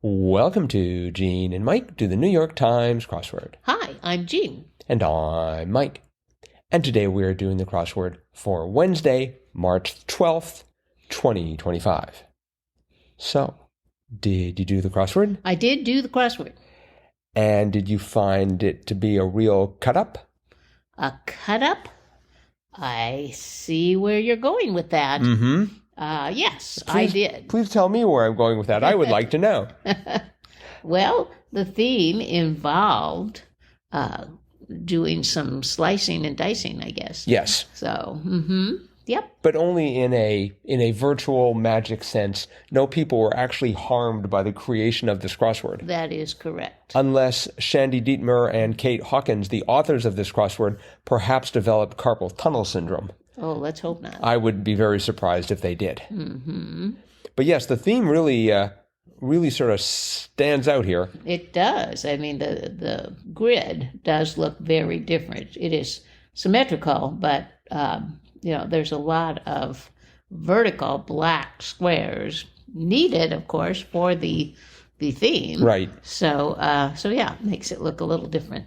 Welcome to Gene and Mike do the New York Times crossword. Hi, I'm Jean. And I'm Mike. And today we are doing the crossword for Wednesday, March 12th, 2025. So, did you do the crossword? I did do the crossword. And did you find it to be a real cut-up? A cut-up? I see where you're going with that. Mm-hmm. Yes, I did. Please tell me where I'm going with that. I would like to know. Well, the theme involved doing some slicing and dicing, I guess. Yes. So, yep. But only in a virtual magic sense. No people were actually harmed by the creation of this crossword. That is correct. Unless Shandy Dietmar and Kate Hawkins, the authors of this crossword, perhaps developed carpal tunnel syndrome. Oh, let's hope not. I would be very surprised if they did. Mm-hmm. But yes, the theme really sort of stands out here. It does. I mean, the grid does look very different. It is symmetrical, but there's a lot of vertical black squares needed, of course, for the theme. Right. So yeah, makes it look a little different.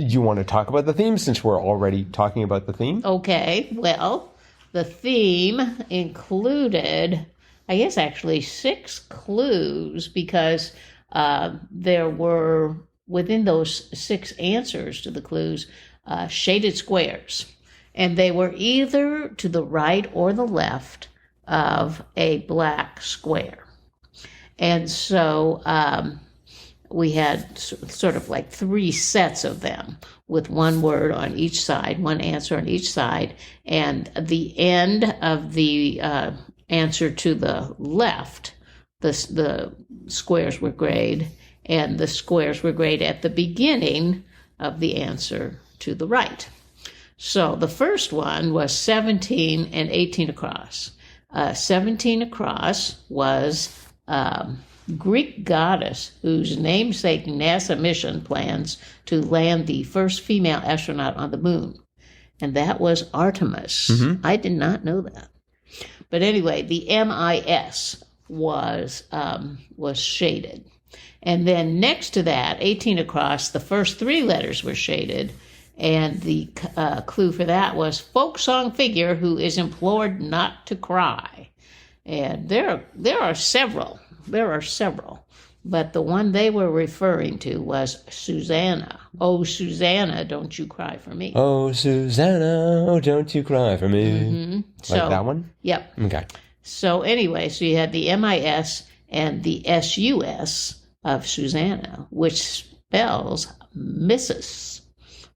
You want to talk about the theme since we're already talking about the theme? Okay. Well, the theme included, I guess, actually 6 clues because there were, within those 6 answers to the clues, shaded squares. And they were either to the right or the left of a black square. And so we had sort of like 3 sets of them with one word on each side, one answer on each side. And the end of the answer to the left, the squares were grayed, and the squares were grayed at the beginning of the answer to the right. So the first one was 17 and 18 across. 17 across was Greek goddess whose namesake NASA mission plans to land the first female astronaut on the moon. And that was Artemis. Mm-hmm. I did not know that. But anyway, the MIS was shaded. And then next to that, 18 across, the first 3 letters were shaded. And the clue for that was folk song figure who is implored not to cry. And there are several. But the one they were referring to was Susanna. Oh, Susanna, don't you cry for me. Oh, Susanna, oh, don't you cry for me. Mm-hmm. Like that one? Yep. Okay. So anyway, so you had the MIS and the SUS of Susanna, which spells Mrs.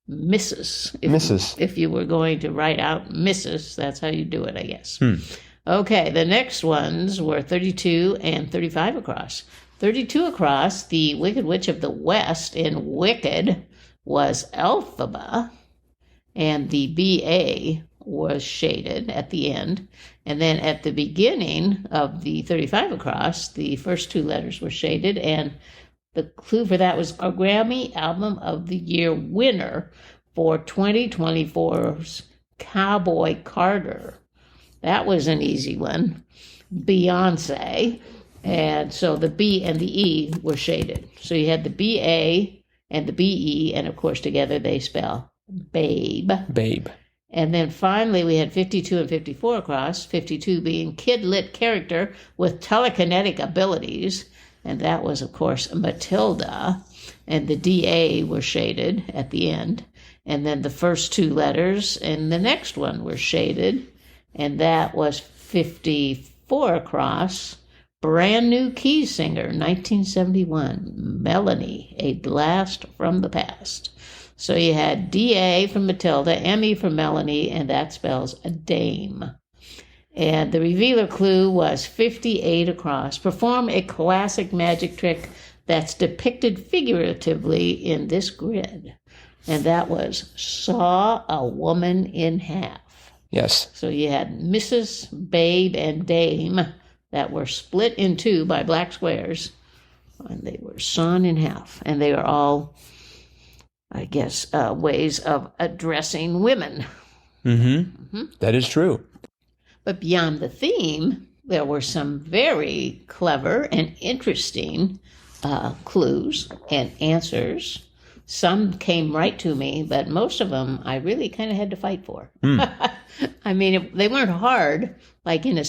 If you were going to write out Mrs., that's how you do it, I guess. Okay, the next ones were 32 and 35 across. 32 across, the Wicked Witch of the West in Wicked was Elphaba, and the BA was shaded at the end. And then at the beginning of the 35 across, the first 2 letters were shaded, and the clue for that was a Grammy Album of the Year winner for 2024's Cowboy Carter. That was an easy one. Beyonce. And so the B and the E were shaded. So you had the BA and the BE, and of course together they spell babe. Babe. And then finally we had 52 and 54 across, 52 being kid-lit character with telekinetic abilities. And that was, of course, Matilda. And the DA were shaded at the end. And then the first 2 letters and the next one were shaded. And that was 54 across. Brand New Key Singer, 1971. Melanie, A Blast from the Past. So you had DA from Matilda, ME from Melanie, and that spells a dame. And the revealer clue was 58 across. Perform a classic magic trick that's depicted figuratively in this grid. And that was saw a woman in half. Yes. So you had Mrs., Babe, and Dame that were split in 2 by black squares. And they were sawn in half. And they were all, I guess, ways of addressing women. Mm-hmm. That is true. But beyond the theme, there were some very clever and interesting clues and answers. Some came right to me, but most of them I really kind of had to fight for. I mean, they weren't hard, like in a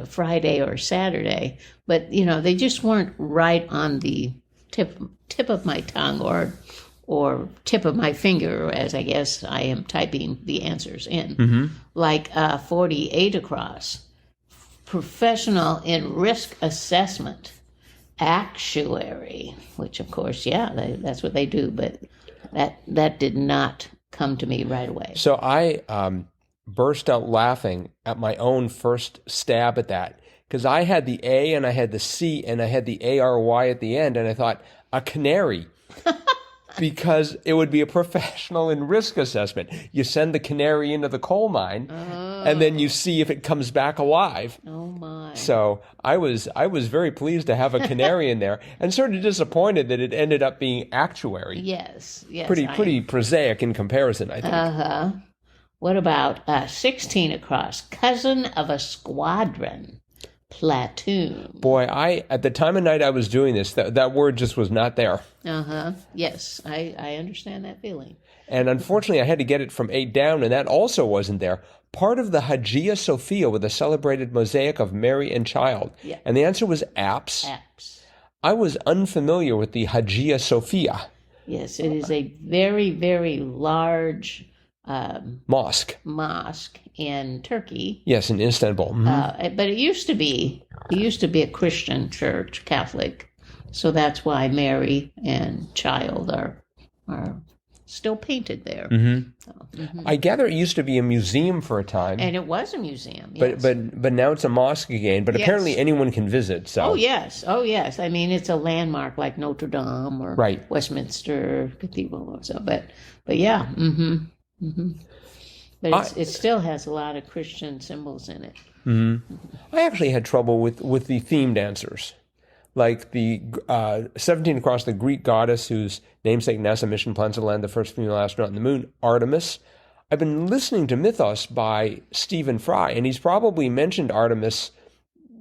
Friday or Saturday, but they just weren't right on the tip of my tongue or tip of my finger, as I guess I am typing the answers in. Like 48 across, professional in risk assessment. Actuary, which of course, that's what they do, but that did not come to me right away. So I burst out laughing at my own first stab at that, because I had the A and I had the C and I had the ARY at the end, and I thought, a canary. Because it would be a professional in risk assessment. You send the canary into the coal mine, and then you see if it comes back alive. Oh my! So I was very pleased to have a canary in there, and sort of disappointed that it ended up being actuary. Yes. Pretty prosaic in comparison, I think. What about 16 across? Cousin of a squadron. Platoon. Boy, at the time of night I was doing this, that word just was not there. Yes, I understand that feeling. And unfortunately, I had to get it from 8 down, and that also wasn't there. Part of the Hagia Sophia with a celebrated mosaic of Mary and Child. Yeah. And the answer was apse. Apse. I was unfamiliar with the Hagia Sophia. Yes, it is a very, very large mosque in Turkey. Yes, in Istanbul. But it used to be a Christian church, Catholic, so that's why Mary and Child are still painted there. I gather it used to be a museum for a time, and it was a museum. Yes. But now it's a mosque again. But apparently anyone can visit. So oh yes. I mean, it's a landmark like Notre Dame or Westminster Cathedral or so. But yeah. But it still has a lot of Christian symbols in it. I actually had trouble with the themed answers, like the 17 across, the Greek goddess whose namesake NASA mission plans to land the first female astronaut on the moon, Artemis. I've been listening to Mythos by Stephen Fry, and he's probably mentioned Artemis,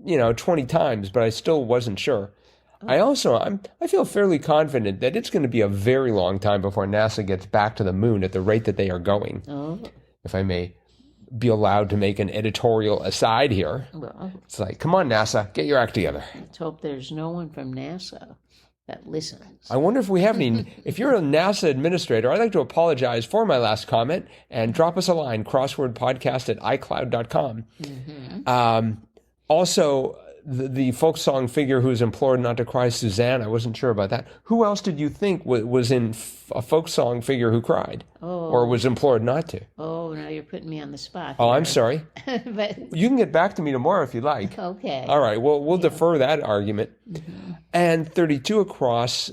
20 times, but I still wasn't sure. I feel fairly confident that it's going to be a very long time before NASA gets back to the moon at the rate that they are going. If I may be allowed to make an editorial aside here. Well, it's like, come on, NASA, get your act together. Let's hope there's no one from NASA that listens. I wonder if we have any. If you're a NASA administrator, I'd like to apologize for my last comment and drop us a line, crosswordpodcast@icloud.com. Also, the folk song figure who's implored not to cry, Suzanne, I wasn't sure about that. Who else did you think was in a folk song figure who cried? Or was implored not to? Oh, now you're putting me on the spot. Oh, I'm sorry. But you can get back to me tomorrow if you like. Okay. All right, well, we'll defer that argument. And 32 across,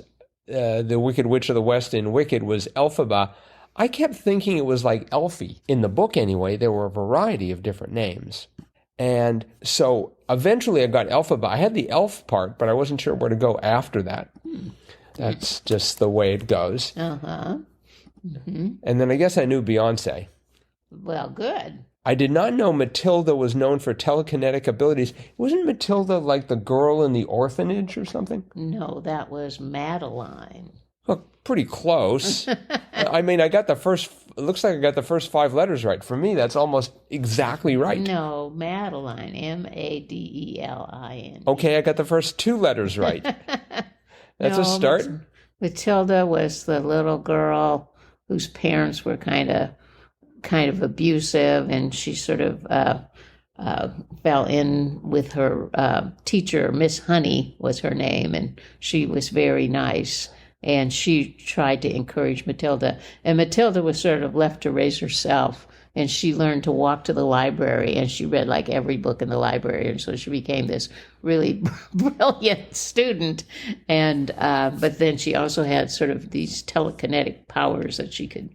the Wicked Witch of the West in Wicked was Elphaba. I kept thinking it was like Elfie. In the book anyway, there were a variety of different names. And so eventually I got Elphaba. I had the elf part, but I wasn't sure where to go after that. That's just the way it goes. And then I guess I knew Beyonce. Well, good. I did not know Matilda was known for telekinetic abilities. Wasn't Matilda like the girl in the orphanage or something? No, that was Madeline. Well, pretty close. I mean, it looks like I got the first 5 letters right. For me, that's almost exactly right. No, Madeline, Madelin. Okay, I got the first 2 letters right. That's a start. Matilda was the little girl whose parents were kind of abusive, and she sort of fell in with her teacher. Miss Honey was her name, and she was very nice. And she tried to encourage Matilda. And Matilda was sort of left to raise herself. And she learned to walk to the library. And she read like every book in the library. And so she became this really brilliant student. And but then she also had sort of these telekinetic powers that she could,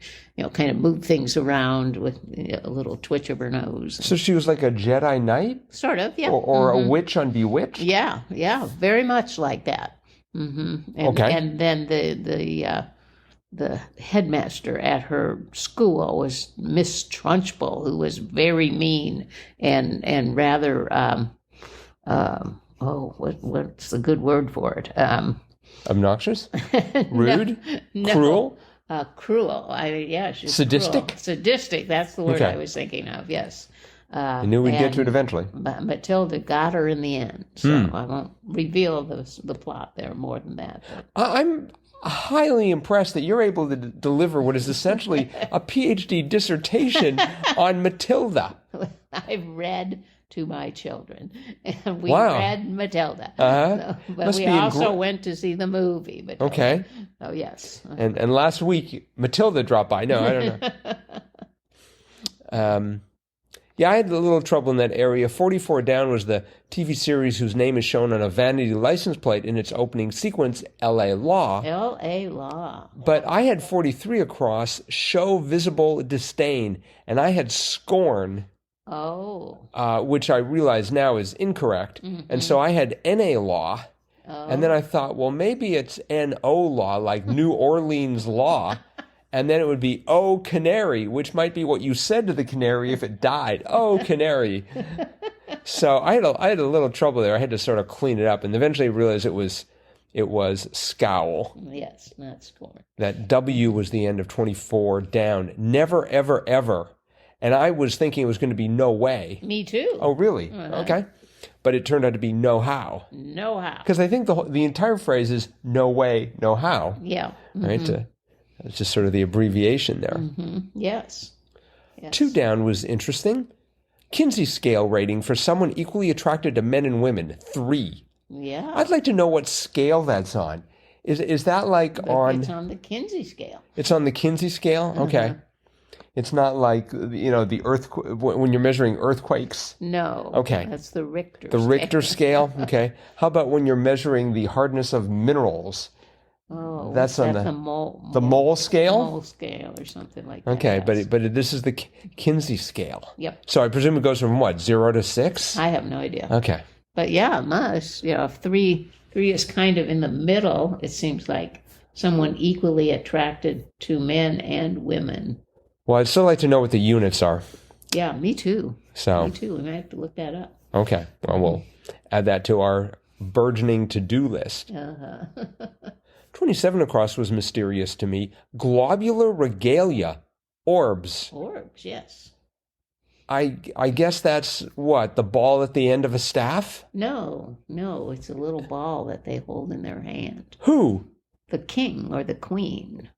kind of move things around with a little twitch of her nose. So she was like a Jedi Knight? Sort of, yeah. Or a witch on Bewitched? Yeah, very much like that. Okay. And then the headmaster at her school was Miss Trunchbull, who was very mean and rather What's the good word for it? Obnoxious? Rude? No. Cruel? Cruel. She's Sadistic? Cruel. Sadistic. That's the word Okay. I was thinking of. Yes. I knew we'd get to it eventually. But Matilda got her in the end, so I won't reveal the plot there more than that. I'm highly impressed that you're able to deliver what is essentially a PhD dissertation on Matilda. I've read to my children, and we Wow. read Matilda. Uh-huh. So, but Must we be also went to see the movie Matilda. Okay. Oh, yes. And last week, Matilda dropped by. No, I don't know. Yeah, I had a little trouble in that area. 44 Down was the TV series whose name is shown on a vanity license plate in its opening sequence, L.A. Law. L.A. Law. But I had 43 across, Show Visible Disdain, and I had Scorn, which I realize now is incorrect. And so I had N.A. Law, and then I thought, well, maybe it's N.O. Law, like New Orleans Law. And then it would be, oh, canary, which might be what you said to the canary if it died. Oh, canary. So I had a little trouble there. I had to sort of clean it up, and eventually realized it was scowl. Yes, not scorn. That W was the end of 24 Down. Never, ever, ever. And I was thinking it was going to be no way. Me too. Oh, really? Okay. But it turned out to be no how. No how. Because I think the entire phrase is no way, no how. Yeah. Right? It's just sort of the abbreviation there. Yes. 2 Down was interesting. Kinsey scale rating for someone equally attracted to men and women, 3. Yeah. I'd like to know what scale that's on. Is that like on... It's on the Kinsey scale. It's on the Kinsey scale? Okay. It's not like, the when you're measuring earthquakes? No. Okay. That's the Richter The Richter scale? Okay. How about when you're measuring the hardness of minerals? Oh, that's on the mole scale? Mole scale or something like that. Okay, but this is the Kinsey scale. Yep. So I presume it goes from what, 0 to 6? I have no idea. Okay. But yeah, it must. If 3 is kind of in the middle, it seems like someone equally attracted to men and women. Well, I'd still like to know what the units are. Yeah, me too. So. Me too. We might have to look that up. Okay. Well, we'll add that to our burgeoning to-do list. 27 across was mysterious to me. Globular regalia. Orbs. Orbs, yes. I guess that's what? The ball at the end of a staff? No. It's a little ball that they hold in their hand. Who? The king or the queen.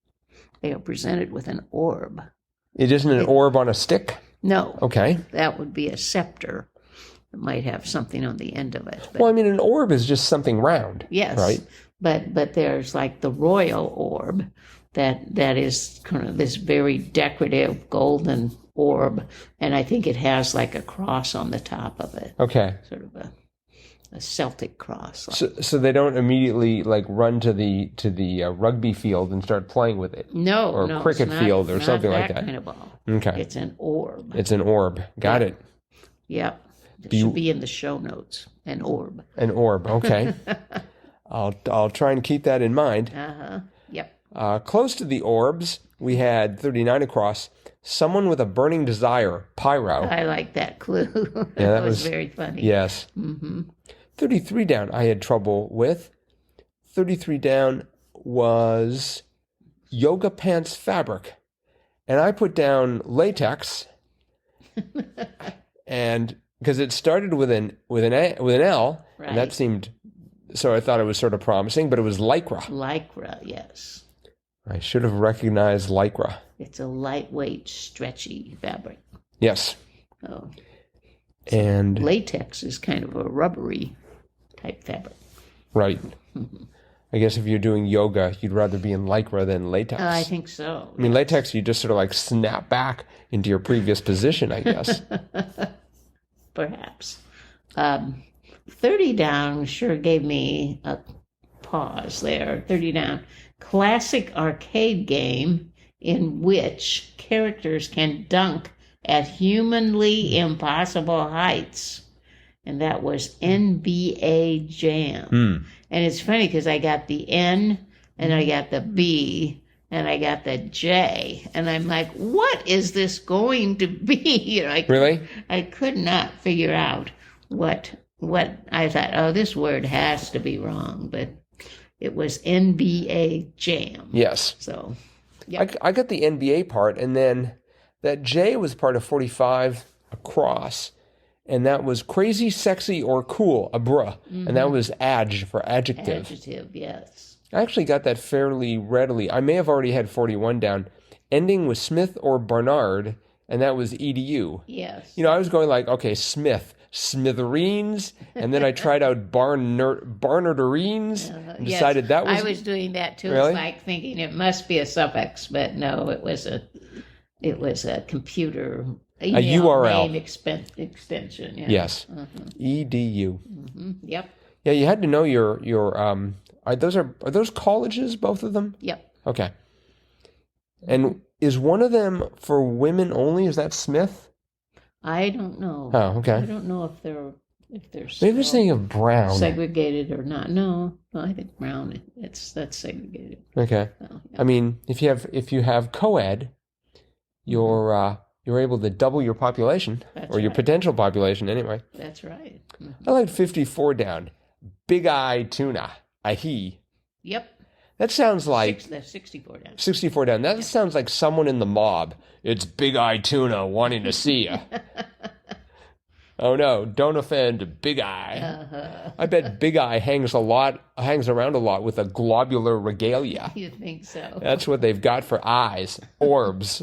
They are presented with an orb. It isn't an orb on a stick? No. Okay. That would be a scepter. It might have something on the end of it. Well, I mean, an orb is just something round. Yes. Right? But there's like the Royal ORB that is kind of this very decorative golden orb, and I think it has like a cross on the top of it. Okay. Sort of a Celtic cross. So they don't immediately like run to the rugby field and start playing with it? No. Or cricket field or something like that? Kind of ball. Okay. It's an orb. It's an orb. Got it. Yep. It should be in the show notes. An orb. An orb. Okay. I'll try and keep that in mind. Yep. Close to the orbs, we had 39 across. Someone with a burning desire, pyro. I like that clue. Yeah, that was very funny. Yes. 33 down, I had trouble with. 33 down was yoga pants fabric, and I put down latex, and because it started with an L, right. And that seemed. So I thought it was sort of promising, but it was lycra. Lycra, yes. I should have recognized lycra. It's a lightweight, stretchy fabric. Yes. Oh. And latex is kind of a rubbery type fabric. Right. I guess if you're doing yoga, you'd rather be in lycra than latex. I think so. I mean, latex, you just sort of like snap back into your previous position, I guess. Perhaps. 30 down sure gave me a pause there. 30 down. Classic arcade game in which characters can dunk at humanly impossible heights. And that was NBA Jam. And it's funny because I got the N and I got the B and I got the J. And I'm like, what is this going to be? Really? I could not figure out what what I thought, oh, this word has to be wrong, but it was NBA Jam. Yes. So, yeah. I got the NBA part, and then that J was part of 45 across, and that was crazy, sexy, or cool, a bruh, and that was adj for adjective. Adjective, yes. I actually got that fairly readily. I may have already had 41 down, ending with Smith or Barnard, and that was edu. Yes. I was going like, okay, Smith, smithereens, and then I tried out barnarderines and decided that was... I was doing that too. Really? It's like thinking it must be a suffix, but no, it was a computer email URL name extension. Yeah. Yes. Edu. Yep. Yeah, you had to know your are those colleges, both of them? Yep. Okay. And is one of them for women only? Is that Smith? I don't know. Oh, okay. I don't know if they're Maybe I'm thinking of Brown. segregated or not. No, I think Brown. That's segregated. Okay. So, yeah. I mean, if you have co-ed, you're able to double your population, That's or your right. potential population anyway. That's right. I like 54 down. Big eye tuna. Ahi. Yep. That sounds like That's 64 down. 64 down. That sounds like someone in the mob. It's Big Eye Tuna wanting to see you. Oh no, don't offend Big Eye. I bet Big Eye hangs around a lot with a globular regalia. You think so? That's what they've got for eyes. Orbs.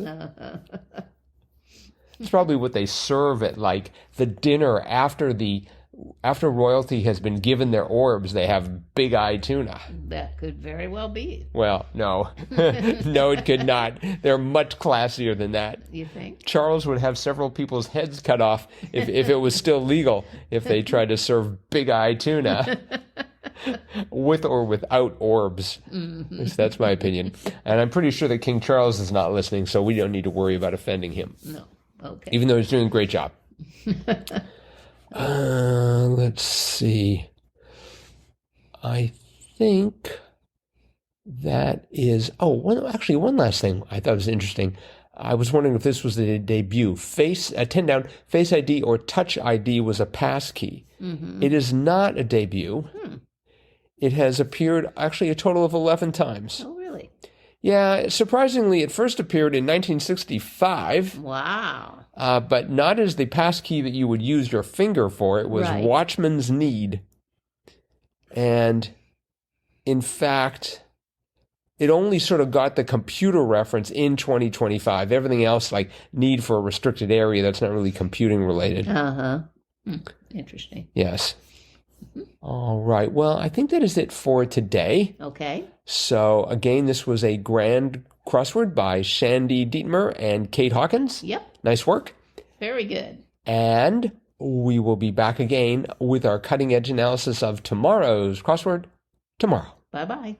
It's probably what they serve at like the dinner after royalty has been given their orbs. They have Big Eye Tuna. That could very well be. Well, no. No, it could not. They're much classier than that. You think? Charles would have several people's heads cut off if it was still legal, if they tried to serve Big Eye Tuna. With or without orbs. At least that's my opinion. And I'm pretty sure that King Charles is not listening, so we don't need to worry about offending him. No. Okay. Even though he's doing a great job. Let's see. I think that is... one last thing I thought was interesting. I was wondering if this was the debut. 10 down, Face ID or Touch ID was a pass key. It is not a debut. It has appeared actually a total of 11 times. Oh, really? Yeah, surprisingly, it first appeared in 1965. Wow. But not as the pass key that you would use your finger for. It was Right. Watchman's Need. And in fact, it only sort of got the computer reference in 2025. Everything else, like need for a restricted area, that's not really computing related. Interesting. Yes. All right. Well, I think that is it for today. Okay. So again, this was a grand crossword by Shandy Dietmer and Kate Hawkins. Yep. Nice work. Very good. And we will be back again with our cutting edge analysis of tomorrow's crossword tomorrow. Bye-bye.